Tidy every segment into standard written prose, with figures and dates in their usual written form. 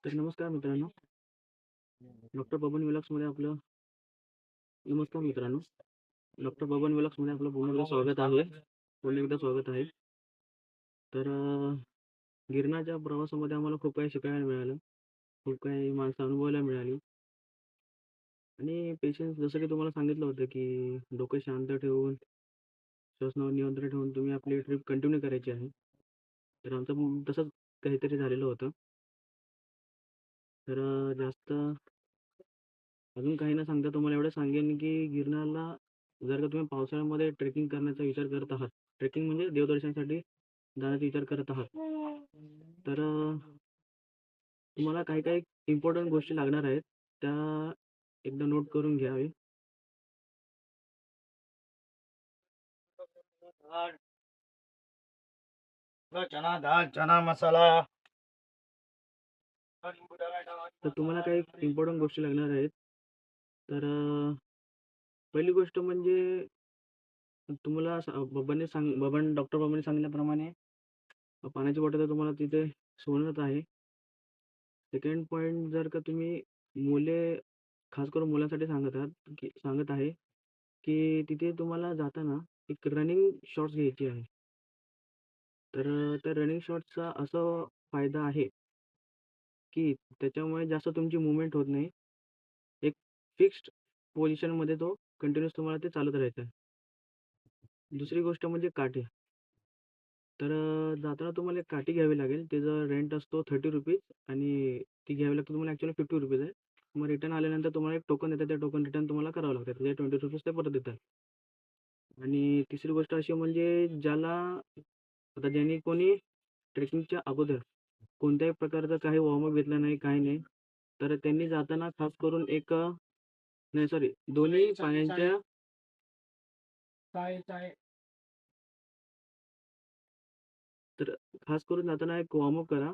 तर नमस्कार मित्रांनो, डॉक्टर बबन व्लॉग्समध्ये आपलं नमस्कार मित्रांनो, डॉक्टर बबन व्लॉग्समध्ये आपलं पुन्हा एकदा स्वागत आहे. पुन्हा एकदा स्वागत आहे. तर गिरनारच्या प्रवासामध्ये आम्हाला खूप काही शिकायला मिळालं. खूप काही माणसं अनुभवायला मिळाली आणि पेशन्स जसं की तुम्हाला सांगितलं होतं, की डोकं शांत ठेवून, श्वासावर नियंत्रण ठेवून तुम्ही आपली ट्रिप कंटिन्यू करायची आहे. तर आमचं तसंच काहीतरी झालेलं होतं. तर जास्त अजून काही न सांगता तुम्हाला एवढं सांगेन, की गिरनारला जर का तुम्ही पावसाळ्यामध्ये ट्रेकिंग करण्याचा विचार करत आहात, ट्रेकिंग म्हणजे देवदर्शनासाठी जाण्याचा विचार करत आहात, तर तुम्हाला काही काही इम्पॉर्टंट गोष्टी लागणार आहेत. त्या एकदा नोट करून घ्यावे. चना दाल चना मसाला. तर तुम्हाला काही इम्पॉर्टंट गोष्टी लागणार आहेत. तर पहिली गोष्ट म्हणजे तुम्हाला डॉक्टर बाबांनी सांगितल्याप्रमाणे पाण्याची बॉटल तर तुम्हाला तिथे सोडत आहे. सेकंड पॉईंट, जर का तुम्ही मुले, खास करून मुलांसाठी सांगत आहे, की तिथे तुम्हाला जाताना एक रनिंग शॉर्ट्स घ्यायची आहे. तर त्या रनिंग शॉर्ट्सचा असा फायदा आहे, की त्याच्यामुळे जास्त तुमची मूव्हमेंट होत नाही. एक फिक्स्ड पोझिशनमध्ये तो कंटिन्यूअस तुम्हाला ते चालत राहायचं आहे. दुसरी गोष्ट म्हणजे काठी. तर जाताना तुम्हाला एक काठी घ्यावी लागेल. त्याचा रेंट असतो ₹30 आणि ती घ्यावी लागते तुम्हाला, ॲक्चुअली ₹50 आहे. मग रिटर्न आल्यानंतर तुम्हाला एक टोकन देतात. त्या टोकन रिटर्न तुम्हाला करावं लागतं. त्याचे ₹20 ते परत देतात. आणि तिसरी गोष्ट अशी म्हणजे ज्यांनी कोणी ट्रेकिंगच्या अगोदर कोणत्याही प्रकारचा काही वॉर्मअप घेतला नाही, काही नाही, तर त्यांनी जाताना खास करून नाही सॉरी, दोन्ही पायांच्या तर खास करून जाताना एक वॉर्मअप करा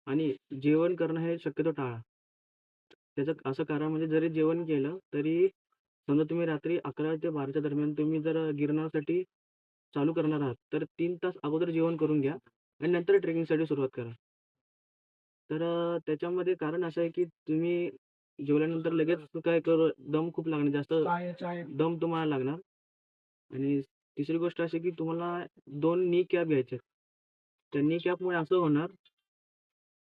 आणि जेवण करणं हे शक्यतो टाळा. त्याचं असं कारण म्हणजे जरी जेवण केलं तरी समजा तुम्ही रात्री 11 ते 12च्या दरम्यान तुम्ही जर गिरनारसाठी चालू करणार आहात, तर 3 तास अगोदर जेवण करून घ्या आणि नंतर ट्रेकिंगसाठी सुरुवात करा. तर त्याच्यामध्ये कारण असं आहे, की तुम्ही जेवल्यानंतर लगेच काय करू दम खूप लागणार, जास्त दम तुम्हाला लागणार. आणि तिसरी गोष्ट अशी, की तुम्हाला 2 नी कॅप घ्यायचे आहेत. त्या नी कॅपमुळे असं होणार,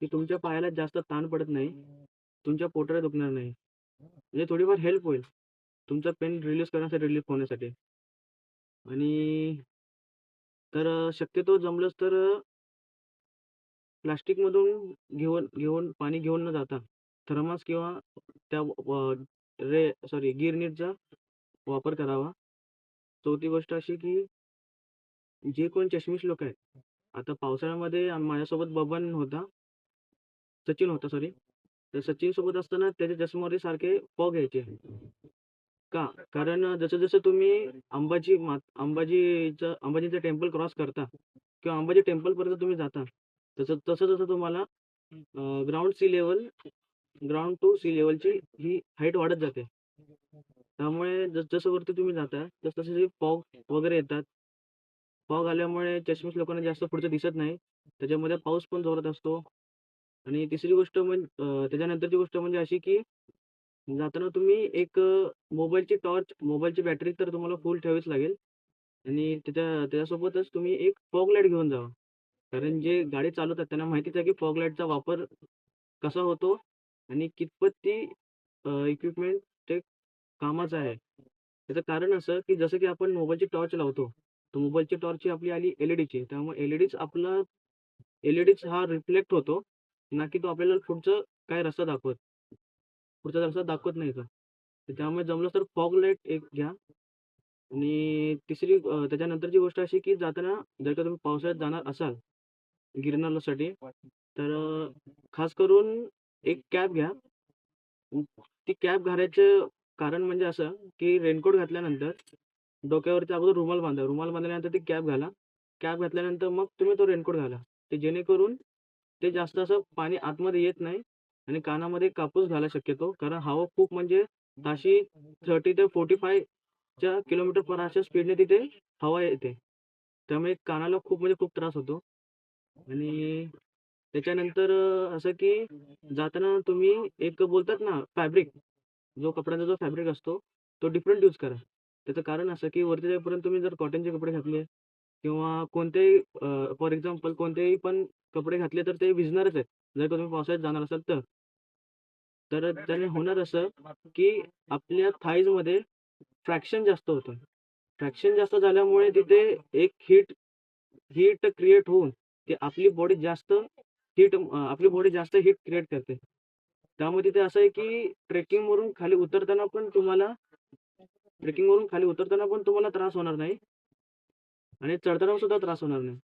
की तुमच्या पायाला जास्त ताण पडत नाही. तुमच्या पोटाला दुखणार नाही. म्हणजे थोडीफार हेल्प होईल. तुमचा पेन रिलीफ होण्यासाठी. आणि तर शक्यतो जमलंच तर प्लास्टिकमधून पाणी घेऊन न जाता थर्मास किंवा त्या गिरनीरचा वापर करावा. चौथी गोष्ट अशी, की जे कोण चष्मीश लोक आहेत, आता पावसाळ्यामध्ये माझ्यासोबत सचिन होता सॉरी. तर सचिन सोबत असताना त्याच्या चष्म्यामध्ये सारखे फॉग यायचे. का? कारण जसं-जसं तुम्ही अंबाजीचं टेम्पल क्रॉस करता किंवा अंबाजी टेम्पलपर्यंत तुम्ही जाता, तसं-तसं तुम्हाला ground sea level ground to sea लेव्हलची ही हाईट वाढत जाते. त्यामुळे जसं वरती तुम्ही जाता, तसं-तसे फॉग वगैरे येतात. फॉग आल्यामुळे चष्मीश लोकांना जास्त पुढचं दिसत नाही. त्याच्यामध्ये पाऊस पण जोरात असतो. आणि तिसरी गोष्ट त्याच्यानंतरची गोष्ट म्हणजे अशी, की जाताना तुम्ही एक मोबाईलची बॅटरी तर तुम्हाला फुल ठेवावीच लागेल आणि त्याच्यासोबतच तुम्ही एक फॉग लाईट घेऊन जावा. कारण जे गाडी चालवतात त्यांना माहितीच आहे, की फॉग लाईटचा वापर कसा होतो आणि कितपत ती इक्विपमेंट ते कामाचं आहे. त्याचं कारण असं, की जसं की आपण मोबाईलची टॉर्च लावतो. तर मोबाईलची टॉर्च ही आपली आली एल-ई-डीची. त्यामुळे एल-ई-डीच हा रिफ्लेक्ट होतो, ना की तो आपल्याला पुढचा रस्ता दाखवत नाही का. तर त्यामुळे जमलं तर फॉग लाईट एक घ्या. आणि त्याच्यानंतरची गोष्ट अशी, की जाताना जर का तुम्ही पावसाळ्यात जाणार असाल गिरनारसाठी, तर खास करून एक कॅप घ्या. ती कॅप घालायचं कारण म्हणजे असं, की रेनकोट घातल्यानंतर डोक्यावरती अगोदर रुमाल बांधा. रुमाल बांधल्यानंतर ती कॅप घाला. कॅप घातल्यानंतर मग तुम्ही तो रेनकोट घाला. ते जेणेकरून ते जास्त असं पाणी आतमध्ये येत नाही आणि कानामध्ये कापूस घाला शक्यतो. कारण हवा खूप म्हणजे ताशी 30 ते 45 च्या किलोमीटर पर अवरच्या स्पीडने तिथे हवा येते. त्यामुळे कानाला खूप म्हणजे खूप त्रास होतो. आणि त्याच्यानंतर असं की जाताना तुम्ही एक बोलतात ना फॅब्रिक, जो कपड्याचा जो फॅब्रिक असतो, तो डिफरंट यूज करा. त्याचं कारण असं की वरती जाईपर्यंत तुम्ही जर कॉटनचे कपडे घातले किंवा कोणतेही फॉर एक्झाम्पल कोणतेही पण कपडे घातले तर ते भिजणारच आहेत. जर का तुम्ही पावसाळ्यात जाणार असाल तर. तर त्याने होणार असं की आपल्या थाईजमध्ये फ्रॅक्शन जास्त होतं. फ्रॅक्शन जास्त झाल्यामुळे तिथे एक हीट हीट क्रिएट होऊन ते आपली बॉडी जास्त हीट क्रिएट करते. त्यामुळे तिथे असं आहे की ट्रेकिंगवरून खाली उतरताना पण तुम्हाला त्रास होणार नाही आणि चढताना सुद्धा त्रास होणार नाही.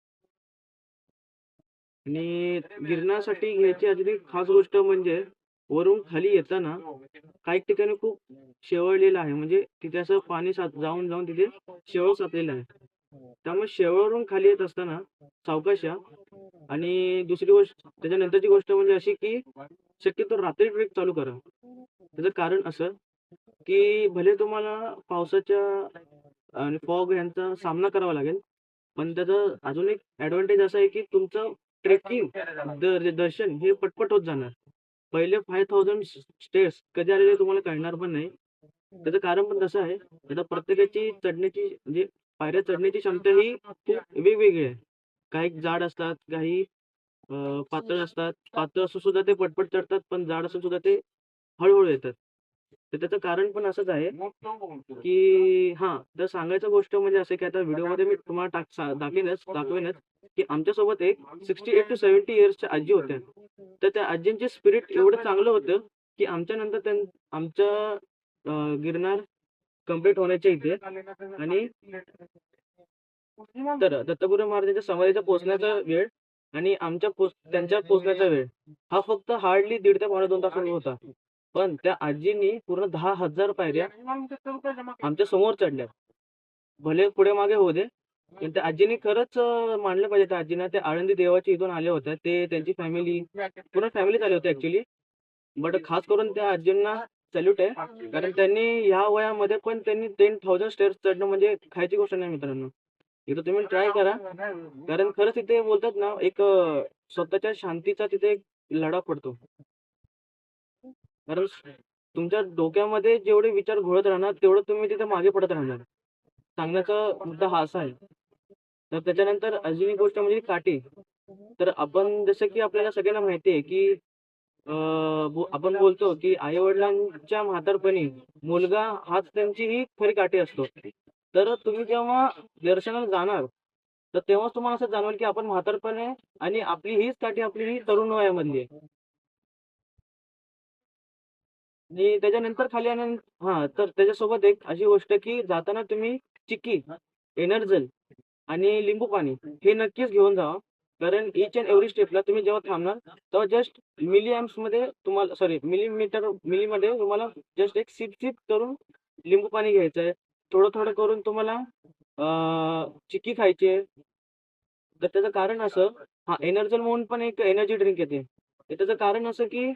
आणि गिरण्यासाठी घ्यायची अजून एक खास गोष्ट म्हणजे वरून खाली येताना काही ठिकाणी खूप शेवाळलेलं आहे. म्हणजे तिथे असं पाणी जाऊन तिथे शेवाळ साचलेलं आहे. त्यामुळे शेवाळवरून खाली येत असताना सावकाश या. आणि दुसरी गोष्ट त्याच्यानंतरची गोष्ट म्हणजे अशी की शक्यतो रात्री ट्रेक चालू करा. त्याचं कारण असं की भले तुम्हाला पावसाच्या आणि फॉग यांचा सामना करावा लागेल. पण त्याचं अजून एक ॲडव्हांटेज असं आहे की तुमचं ट्रेकिंग दर्शन हे पटपट होत जाणार. पहिले 5000 स्टेअर्स कधी आलेले तुम्हाला कळणार पण नाही. त्याचं कारण पण तसं आहे, आता प्रत्येकाची चढण्याची म्हणजे पायऱ्या चढण्याची क्षमता ही खूप वेगवेगळी आहे. काही जाड असतात, काही पातळ असतात. पातळ असून सुद्धा ते पटपट चढतात, पण जाड असून सुद्धा ते हळू येतात. तर त्याचं कारण पण असंच आहे, की हां, तर सांगायचं गोष्ट म्हणजे असं की आता व्हिडिओमध्ये मी तुम्हाला दाखवेनच, की आमच्यासोबत एक 68 टू 70 इयर्सच्या आजी होत्या. तर त्या आजींचे स्पिरिट एवढं चांगलं होतं, की आमच्यानंतर आमच्या गिरनार कंप्लीट होण्याच्या इथे आणि तर दत्तगुरू महाराजांच्या समाधीचा पोहोचण्याचा वेळ आणि त्यांच्या पोहोचण्याचा वेळ हा फक्त हार्डली 1.5 ते पावणे 2 तासाचा होता. पण त्या आजींनी पूर्ण 10,000 पायऱ्या आमच्या समोर चढल्या. भले पुढे-मागे होऊ दे. पण त्या आजींनी खरंच मानलं पाहिजे त्या आजींना. त्या आळंदी देवाच्या इथून आल्या होत्या. ते त्यांची फॅमिली पूर्ण फॅमिलीच आली होती ॲक्चुअली. बट खास करून त्या आजींना सॅल्यूट आहे. कारण त्यांनी ह्या वयामध्ये पण त्यांनी 10,000 स्टेअर्स चढणं म्हणजे खायची गोष्ट नाही मित्रांनो. एकदा तुम्ही ट्राय करा. कारण खरंच तिथे बोलतात ना, एक स्वतःच्या शांतीचा तिथे एक लढा पडतो. कारण तुमच्या डोक्यामध्ये जेवढे विचार घोळत राहणार, तेवढं तुम्ही तिथे मागे पडत राहणार. सांगण्याचा मुद्दा हा असा आहे. तर त्याच्यानंतर अजून एक गोष्ट म्हणजे काठी. तर आपण जसं की आपल्याला सगळ्यांना माहिती आहे, की आपण बोलतो, की आई-वडिलांच्या म्हातारपणी मुलगा हाच त्यांची ही खरी काठी असतो. तर तुम्ही जेव्हा दर्शनाला जाणार, तर तेव्हाच तुम्हाला असं जाणवेल, की आपण म्हातारपण आणि आपली हीच काठी आपली ही तरुण वयामधली आहे. आणि त्याच्यानंतर खाली हां, तर त्याच्यासोबत एक अशी गोष्ट, की जाताना तुम्ही चिक्की, एनर्जल आणि लिंबू पाणी हे नक्कीच घेऊन जावा. कारण ईच अँड एव्हरी स्टेपला तुम्ही जेव्हा थांबणार, तेव्हा जस्ट मिलीमध्ये तुम्हाला जस्ट एक सिप-सिप करून लिंबू पाणी घ्यायचं आहे. थोडं-थोडं करून तुम्हाला चिक्की खायची आहे. तर त्याचं कारण असं हां, एनर्जल म्हणून पण एक एनर्जी ड्रिंक येते. तर त्याचं कारण असं, की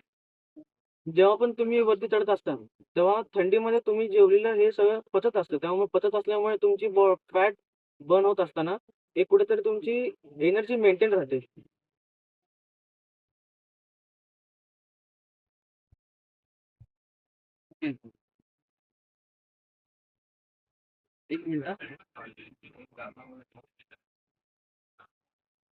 जेव्हा पण तुम्ही वरती चढत असता, तेव्हा थंडीमध्ये तुम्ही जेवलेलं हे सगळं पचत असतं. त्यामुळे पचत असल्यामुळे तुमची फॅट बर्न होत असताना, एक कुठेतरी तुमची एनर्जी मेंटेन राहते. हं. 1 मिनिट हां.